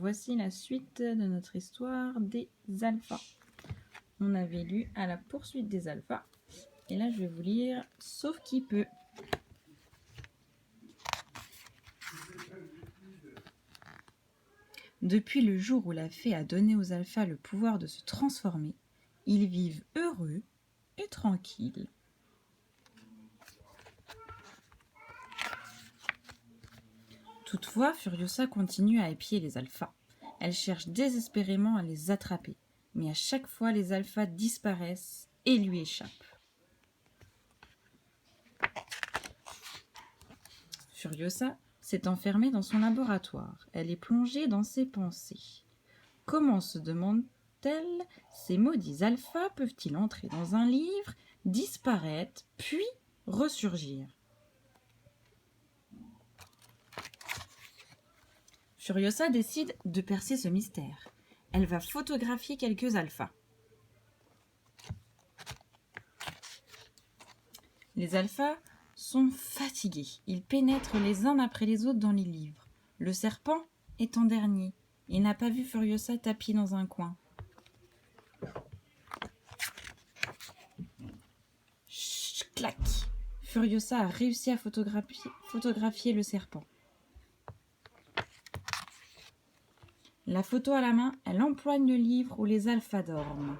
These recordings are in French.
voici la suite de notre histoire des alphas. On avait lu à la poursuite des alphas. Et là, je vais vous lire Sauf qui peut. Depuis le jour où la fée a donné aux alphas le pouvoir de se transformer, ils vivent heureux et tranquilles. Toutefois, Furiosa continue à épier les alphas. Elle cherche désespérément à les attraper, mais à chaque fois les alphas disparaissent et lui échappent. Furiosa s'est enfermée dans son laboratoire. Elle est plongée dans ses pensées. Comment, se demande-t-elle, ces maudits alphas peuvent-ils entrer dans un livre, disparaître, puis ressurgir? Furiosa décide de percer ce mystère. Elle va photographier quelques alphas. Les alphas sont fatigués. Ils pénètrent les uns après les autres dans les livres. Le serpent est en dernier. Il n'a pas vu Furiosa tapis dans un coin. Chut, clac! Furiosa a réussi à photographier le serpent. La photo à la main, elle empoigne le livre où les alphas dorment.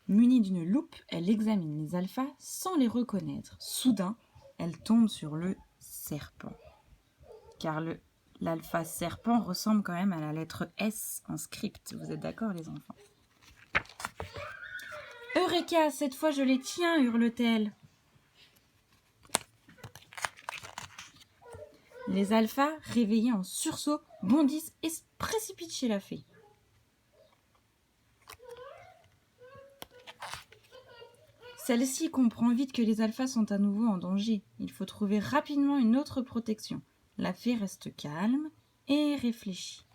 Munie d'une loupe, elle examine les alphas sans les reconnaître. Soudain, elle tombe sur le serpent. Car l'alpha serpent ressemble quand même à la lettre S en script. Vous êtes d'accord, les enfants? Eureka, cette fois je les tiens, hurle-t-elle. Les alphas, réveillés en sursaut, bondissent et se précipitent chez la fée. Celle-ci comprend vite que les alphas sont à nouveau en danger. Il faut trouver rapidement une autre protection. La fée reste calme et réfléchit.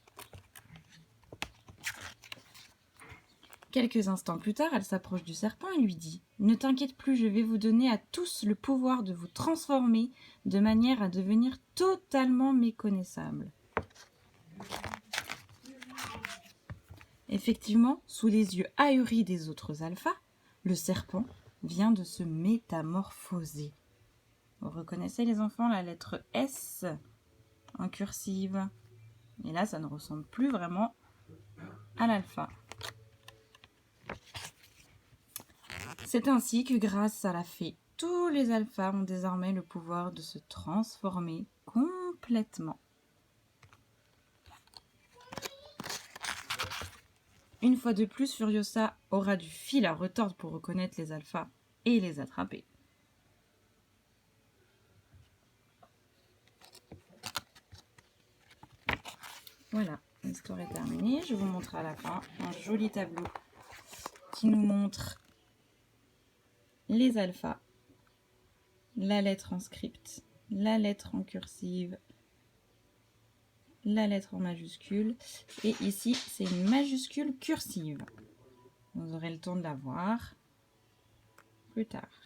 Quelques instants plus tard, elle s'approche du serpent et lui dit « Ne t'inquiète plus, je vais vous donner à tous le pouvoir de vous transformer de manière à devenir totalement méconnaissable. » Effectivement, sous les yeux ahuris des autres alphas, le serpent vient de se métamorphoser. Vous reconnaissez, les enfants, la lettre S en cursive. Et là, ça ne ressemble plus vraiment à l'alpha. C'est ainsi que grâce à la fée, tous les alphas ont désormais le pouvoir de se transformer complètement. Une fois de plus, Furiosa aura du fil à retordre pour reconnaître les alphas et les attraper. Voilà, l'histoire est terminée. Je vous montre à la fin un joli tableau qui nous montre les alphas, la lettre en script, la lettre en cursive, la lettre en majuscule, et ici c'est une majuscule cursive. Vous aurez le temps de la voir plus tard.